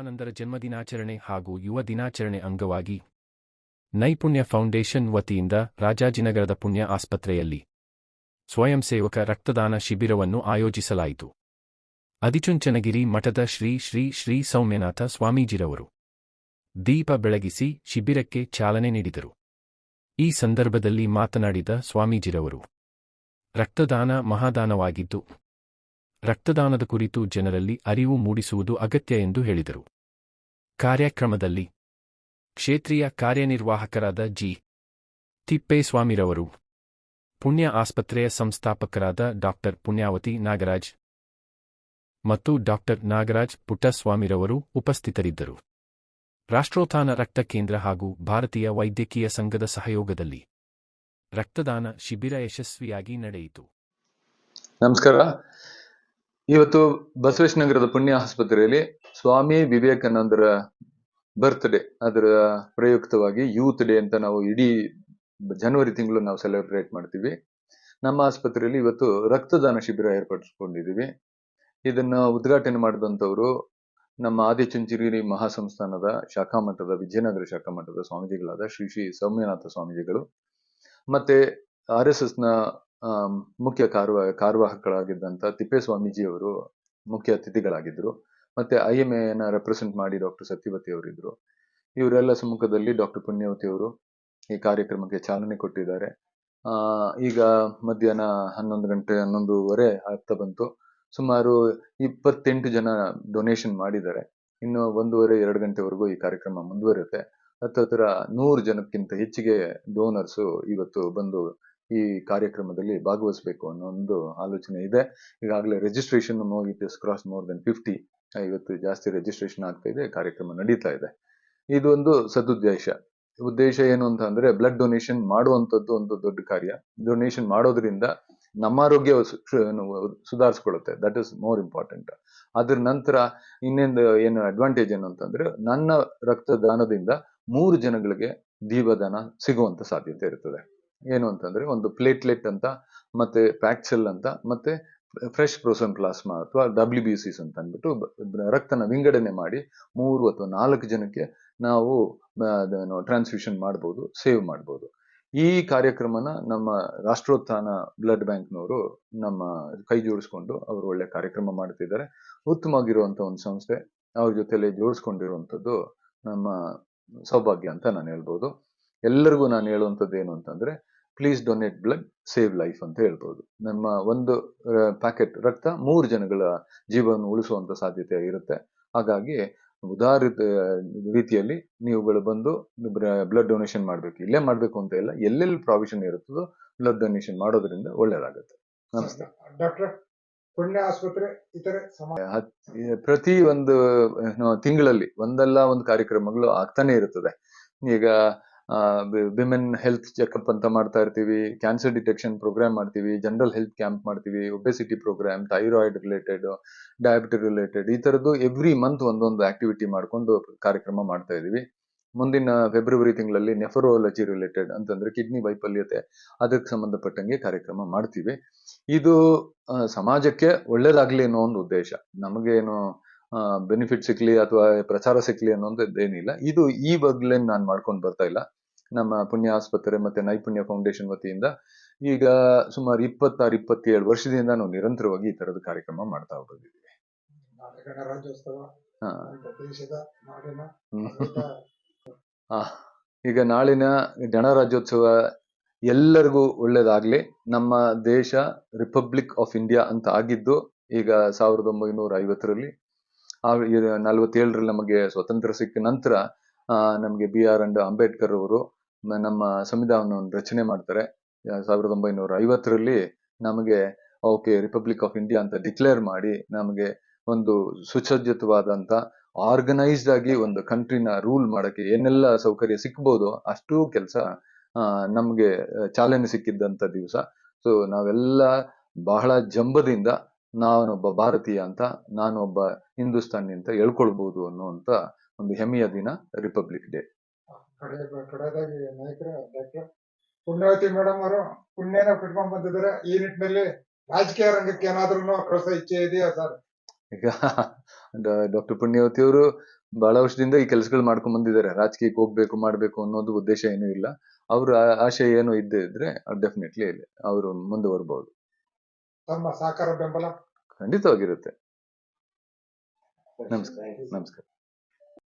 ವಿವೇಕಾನಂದರ ಜನ್ಮದಿನಾಚರಣೆ ಹಾಗೂ ಯುವ ದಿನಾಚರಣೆ ಅಂಗವಾಗಿ ನೈಪುಣ್ಯ ಫೌಂಡೇಶನ್ ವತಿಯಿಂದ ರಾಜಾಜಿನಗರದ ಪುಣ್ಯ ಆಸ್ಪತ್ರೆಯಲ್ಲಿ ಸ್ವಯಂ ಸೇವಕ ರಕ್ತದಾನ ಶಿಬಿರವನ್ನು ಆಯೋಜಿಸಲಾಯಿತು. ಆದಿಚುಂಚನಗಿರಿ ಮಠದ ಶ್ರೀ ಶ್ರೀ ಶ್ರೀ ಸೌಮ್ಯನಾಥ ಸ್ವಾಮೀಜಿರವರು ದೀಪ ಬೆಳಗಿಸಿ ಶಿಬಿರಕ್ಕೆ ಚಾಲನೆ ನೀಡಿದರು. ಈ ಸಂದರ್ಭದಲ್ಲಿ ಮಾತನಾಡಿದ ಸ್ವಾಮೀಜಿರವರು, ರಕ್ತದಾನ ಮಹಾದಾನವಾಗಿದ್ದು, ರಕ್ತದಾನದ ಕುರಿತು ಜನರಲ್ಲಿ ಅರಿವು ಮೂಡಿಸುವುದು ಅಗತ್ಯ ಎಂದು ಹೇಳಿದರು. ಕಾರ್ಯಕ್ರಮದಲ್ಲಿ ಕ್ಷೇತ್ರೀಯ ಕಾರ್ಯನಿರ್ವಾಹಕರಾದ ಜಿ. ತಿಪ್ಪೇಸ್ವಾಮಿರವರು, ಪುಣ್ಯ ಆಸ್ಪತ್ರೆಯ ಸಂಸ್ಥಾಪಕರಾದ ಡಾ. ಪುಣ್ಯಾವತಿ ನಾಗರಾಜ್ ಮತ್ತು ಡಾ. ನಾಗರಾಜ್ ಪುಟ್ಟಸ್ವಾಮಿರವರು ಉಪಸ್ಥಿತರಿದ್ದರು. ರಾಷ್ಟ್ರೋತ್ಥಾನ ರಕ್ತ ಕೇಂದ್ರ ಹಾಗೂ ಭಾರತೀಯ ವೈದ್ಯಕೀಯ ಸಂಘದ ಸಹಯೋಗದಲ್ಲಿ ರಕ್ತದಾನ ಶಿಬಿರ ಯಶಸ್ವಿಯಾಗಿ ನಡೆಯಿತು. ನಮಸ್ಕಾರ. ಇವತ್ತು ಬಸವೇಶ್ವರನಗರದ ಪುಣ್ಯ ಆಸ್ಪತ್ರೆಯಲ್ಲಿ ಸ್ವಾಮಿ ವಿವೇಕಾನಂದರ ಬರ್ತ್ಡೇ, ಅದರ ಪ್ರಯುಕ್ತವಾಗಿ ಯೂತ್ ಡೇ ಅಂತ ನಾವು ಇಡೀ ಜನವರಿ ತಿಂಗಳು ನಾವು ಸೆಲೆಬ್ರೇಟ್ ಮಾಡ್ತೀವಿ. ನಮ್ಮ ಆಸ್ಪತ್ರೆಯಲ್ಲಿ ಇವತ್ತು ರಕ್ತದಾನ ಶಿಬಿರ ಏರ್ಪಡಿಸ್ಕೊಂಡಿದ್ದೀವಿ. ಇದನ್ನ ಉದ್ಘಾಟನೆ ಮಾಡಿದಂಥವರು ನಮ್ಮ ಆದಿಚುಂಚನಗಿರಿ ಮಹಾಸಂಸ್ಥಾನದ ಶಾಖಾಮಠದ ವಿಜಯನಗರ ಶಾಖಾಮಠದ ಸ್ವಾಮೀಜಿಗಳಾದ ಶ್ರೀ ಶ್ರೀ ಸೌಮ್ಯನಾಥ ಸ್ವಾಮೀಜಿಗಳು, ಮತ್ತೆ RSS ನ ಮುಖ್ಯ ಕಾರ್ಯವಾಹಕರಾಗಿದ್ದಂಥ ತಿಪ್ಪೇಸ್ವಾಮೀಜಿಯವರು ಮುಖ್ಯ ಅತಿಥಿಗಳಾಗಿದ್ದರು. ಮತ್ತೆ IMA ನ ರೆಪ್ರೆಸೆಂಟ್ ಮಾಡಿ ಡಾಕ್ಟರ್ ಸತ್ಯವತಿ ಅವರಿದ್ರು. ಇವರೆಲ್ಲ ಸಮ್ಮುಖದಲ್ಲಿ ಡಾಕ್ಟರ್ ಪುಣ್ಯಾವತಿ ಅವರು ಈ ಕಾರ್ಯಕ್ರಮಕ್ಕೆ ಚಾಲನೆ ಕೊಟ್ಟಿದ್ದಾರೆ. ಈಗ ಮಧ್ಯಾಹ್ನ 11 ಗಂಟೆ 11:30 ಆಗ್ತಾ ಬಂತು. ಸುಮಾರು 28 ಜನ ಡೊನೇಷನ್ ಮಾಡಿದ್ದಾರೆ. ಇನ್ನು 1:30-2 ಗಂಟೆವರೆಗೂ ಈ ಕಾರ್ಯಕ್ರಮ ಮುಂದುವರಿಯುತ್ತೆ. ಹತ್ತಿರ 100 ಜನಕ್ಕಿಂತ ಹೆಚ್ಚಿಗೆ ಡೋನರ್ಸು ಇವತ್ತು ಬಂದು ಈ ಕಾರ್ಯಕ್ರಮದಲ್ಲಿ ಭಾಗವಹಿಸಬೇಕು ಅನ್ನೋ ಒಂದು ಆಲೋಚನೆ ಇದೆ. ಈಗಾಗಲೇ registration it is cross more than 50. ಇವತ್ತು ಜಾಸ್ತಿ ರಿಜಿಸ್ಟ್ರೇಷನ್ ಆಗ್ತಾ ಇದೆ, ಕಾರ್ಯಕ್ರಮ ನಡೀತಾ ಇದೆ. ಇದು ಒಂದು ಉದ್ದೇಶ ಏನು ಅಂತ ಅಂದ್ರೆ, ಬ್ಲಡ್ ಡೊನೇಷನ್ ಮಾಡುವಂಥದ್ದು ಒಂದು ದೊಡ್ಡ ಕಾರ್ಯ. ಡೊನೇಷನ್ ಮಾಡೋದ್ರಿಂದ ನಮ್ಮ ಆರೋಗ್ಯ ಸುಧಾರಿಸ್ಕೊಳ್ಳುತ್ತೆ. That is more important. ಅದ್ರ ನಂತರ ಇನ್ನೊಂದು ಏನು ಅಡ್ವಾಂಟೇಜ್ ಏನು ಅಂತಂದ್ರೆ, ನನ್ನ ರಕ್ತದಾನದಿಂದ 3 ಜನಗಳಿಗೆ ಜೀವದಾನ ಸಿಗುವಂತ ಸಾಧ್ಯತೆ ಇರ್ತದೆ. ಏನು ಅಂತಂದ್ರೆ, ಒಂದು ಪ್ಲೇಟ್ಲೆಟ್ ಅಂತ, ಮತ್ತೆ ಪ್ಯಾಕ್ಸೆಲ್ ಅಂತ, ಮತ್ತೆ ಫ್ರೆಶ್ ಪ್ರೋಸನ್ ಪ್ಲಾಸ್ಮಾ ಅಥವಾ WBCs ಅಂತ ಅಂದ್ಬಿಟ್ಟು ರಕ್ತನ ವಿಂಗಡಣೆ ಮಾಡಿ 3 ಅಥವಾ 4 ಜನಕ್ಕೆ ನಾವು ಟ್ರಾನ್ಸ್ಫ್ಯೂಷನ್ ಮಾಡ್ಬೋದು, ಸೇವ್ ಮಾಡ್ಬೋದು. ಈ ಕಾರ್ಯಕ್ರಮನ ನಮ್ಮ ರಾಷ್ಟ್ರೋತ್ಥಾನ ಬ್ಲಡ್ ಬ್ಯಾಂಕ್ನವರು ನಮ್ಮ ಕೈ ಜೋಡಿಸ್ಕೊಂಡು ಅವರು ಒಳ್ಳೆ ಕಾರ್ಯಕ್ರಮ ಮಾಡ್ತಿದ್ದಾರೆ. ಉತ್ತಮವಾಗಿರುವಂತ ಒಂದು ಸಂಸ್ಥೆ, ಅವ್ರ ಜೊತೆಲೆ ಜೋಡಿಸ್ಕೊಂಡಿರುವಂಥದ್ದು ನಮ್ಮ ಸೌಭಾಗ್ಯ ಅಂತ ನಾನು ಹೇಳ್ಬೋದು. ಎಲ್ಲರಿಗೂ ನಾನು ಹೇಳುವಂಥದ್ದು ಏನು ಅಂತಂದ್ರೆ, please donate blood, save life ಅಂತ ಹೇಳ್ಬೋದು. ನಮ್ಮ ಒಂದು ಪ್ಯಾಕೆಟ್ ರಕ್ತ 3 ಜನಗಳ ಜೀವವನ್ನು ಉಳಿಸುವಂತ ಸಾಧ್ಯತೆ ಇರುತ್ತೆ. ಹಾಗಾಗಿ ಉದಾರ ರೀತಿಯಲ್ಲಿ ನೀವುಗಳು ಬಂದು ಬ್ಲಡ್ ಡೊನೇಷನ್ ಮಾಡ್ಬೇಕು. ಇಲ್ಲೇ ಮಾಡ್ಬೇಕು ಅಂತ ಇಲ್ಲ, ಎಲ್ಲೆಲ್ಲಿ ಪ್ರಾವಿಷನ್ ಇರುತ್ತದೋ ಬ್ಲಡ್ ಡೊನೇಷನ್ ಮಾಡೋದ್ರಿಂದ ಒಳ್ಳೇದಾಗುತ್ತೆ. ನಮಸ್ತೆ. ಡಾಕ್ಟರ್, ಪುಣ್ಯ ಆಸ್ಪತ್ರೆ ಪ್ರತಿ ಒಂದು ತಿಂಗಳಲ್ಲಿ ಒಂದಲ್ಲ ಒಂದು ಕಾರ್ಯಕ್ರಮಗಳು ಆಗ್ತಾನೆ ಇರುತ್ತದೆ. ಈಗ ವಿಮೆನ್ ಹೆಲ್ತ್ ಚೆಕ್ಅಪ್ ಅಂತ ಮಾಡ್ತಾ ಇರ್ತೀವಿ, ಕ್ಯಾನ್ಸರ್ ಡಿಟೆಕ್ಷನ್ ಪ್ರೋಗ್ರಾಮ್ ಮಾಡ್ತೀವಿ, ಜನರಲ್ ಹೆಲ್ತ್ ಕ್ಯಾಂಪ್ ಮಾಡ್ತೀವಿ, obesity program, thyroid related, diabetes related, ಈ ತರದ್ದು ಎವ್ರಿ ಮಂತ್ ಒಂದೊಂದು ಆಕ್ಟಿವಿಟಿ ಮಾಡ್ಕೊಂಡು ಕಾರ್ಯಕ್ರಮ ಮಾಡ್ತಾ ಇದೀವಿ. ಮುಂದಿನ ಫೆಬ್ರವರಿ ತಿಂಗಳಲ್ಲಿ ನೆಫ್ರಾಲಜಿ ರಿಲೇಟೆಡ್ ಅಂತಂದ್ರೆ ಕಿಡ್ನಿ ವೈಫಲ್ಯತೆ, ಅದಕ್ಕೆ ಸಂಬಂಧಪಟ್ಟಂಗೆ ಕಾರ್ಯಕ್ರಮ ಮಾಡ್ತೀವಿ. ಇದು ಸಮಾಜಕ್ಕೆ ಒಳ್ಳೇದಾಗ್ಲಿ ಅನ್ನೋ ಒಂದು ಉದ್ದೇಶ. ನಮಗೇನು ಬೆನಿಫಿಟ್ ಸಿಕ್ಲಿ ಅಥವಾ ಪ್ರಚಾರ ಸಿಕ್ಲಿ ಅನ್ನೋದೇನಿಲ್ಲ. ಇದು ಈ ಬಗ್ಲೇ ನಾನು ಮಾಡ್ಕೊಂಡು ಬರ್ತಾ ಇಲ್ಲ. ನಮ್ಮ ಪುಣ್ಯ ಆಸ್ಪತ್ರೆ ಮತ್ತೆ ನೈಪುಣ್ಯ ಫೌಂಡೇಶನ್ ವತಿಯಿಂದ ಈಗ ಸುಮಾರು 26-27 ವರ್ಷದಿಂದ ನಾವು ನಿರಂತರವಾಗಿ ಈ ತರದ ಕಾರ್ಯಕ್ರಮ ಮಾಡ್ತಾ ಬಂದಿದ್ದೀವಿ. ಈಗ ನಾಳಿನ ಗಣರಾಜ್ಯೋತ್ಸವ ಎಲ್ಲರಿಗೂ ಒಳ್ಳೇದಾಗ್ಲಿ. ನಮ್ಮ ದೇಶ ರಿಪಬ್ಲಿಕ್ ಆಫ್ ಇಂಡಿಯಾ ಅಂತ ಆಗಿದ್ದು ಈಗ 1950ರಲ್ಲಿ, 47ರಲ್ಲಿ ನಮಗೆ ಸ್ವತಂತ್ರ ಸಿಕ್ಕ ನಂತರ ನಮಗೆ BR ಅಂಬೇಡ್ಕರ್ ಅವರು ನಮ್ಮ ಸಂವಿಧಾನವನ್ನು ರಚನೆ ಮಾಡ್ತಾರೆ. 1950ರಲ್ಲಿ ನಮಗೆ ರಿಪಬ್ಲಿಕ್ ಆಫ್ ಇಂಡಿಯಾ ಅಂತ ಡಿಕ್ಲೇರ್ ಮಾಡಿ ನಮಗೆ ಒಂದು ಸುಸಜ್ಜಿತವಾದಂತ ಆರ್ಗನೈಸ್ಡ್ ಆಗಿ ಒಂದು ಕಂಟ್ರಿನ ರೂಲ್ ಮಾಡಕ್ಕೆ ಏನೆಲ್ಲ ಸೌಕರ್ಯ ಸಿಕ್ಬೋದು ಅಷ್ಟೂ ಕೆಲಸ ನಮ್ಗೆ ಚಾಲನೆ ಸಿಕ್ಕಿದ್ದಂತ ದಿವಸ. ಸೊ ನಾವೆಲ್ಲ ಬಹಳ ಜಂಬದಿಂದ ನಾನೊಬ್ಬ ಭಾರತೀಯ ಅಂತ, ನಾನೊಬ್ಬ ಹಿಂದೂಸ್ತಾನಿ ಅಂತ ಹೇಳ್ಕೊಳ್ಬಹುದು ಅನ್ನುವಂತ ಒಂದು ಹೆಮ್ಮೆಯ ದಿನ ರಿಪಬ್ಲಿಕ್ ಡೇ. ಕಡೆದಾಗಿ ನಾಯಕರ ಡಾಕ್ಟರ್ ಪುಣ್ಯಾವತಿ ಮೇಡಮ್ ಅವರು ಪುಣ್ಯನ ಕಟ್ಕೊಂಡ್ ಬಂದಿದ್ದಾರೆ. ಈ ನಿಟ್ಟಿನಲ್ಲಿ ರಾಜಕೀಯ ರಂಗಕ್ಕೆ ಏನಾದ್ರೂ ಕಳಿಸೋ ಇಚ್ಛೆ ಇದೆಯಾ ಸರ್? ಈಗ ಡಾಕ್ಟರ್ ಪುಣ್ಯಾವತಿ ಅವರು ಬಹಳ ವರ್ಷದಿಂದ ಈ ಕೆಲಸಗಳು ಮಾಡ್ಕೊಂಡ್ ಬಂದಿದ್ದಾರೆ. ರಾಜಕೀಯಕ್ಕೆ ಹೋಗ್ಬೇಕು ಮಾಡ್ಬೇಕು ಅನ್ನೋದು ಉದ್ದೇಶ ಏನೂ ಇಲ್ಲ. ಅವ್ರ ಆಶಯ ಏನು ಇದ್ರೆ ಡೆಫಿನೆಟ್ಲಿ ಅವರು ಮುಂದುವರಬಹುದು. ತಮ್ಮ ಸಹಕಾರ ಬೆಂಬಲ ಖಂಡಿತವಾಗಿರುತ್ತೆ. ನಮಸ್ಕಾರ. ನಮಸ್ಕಾರ.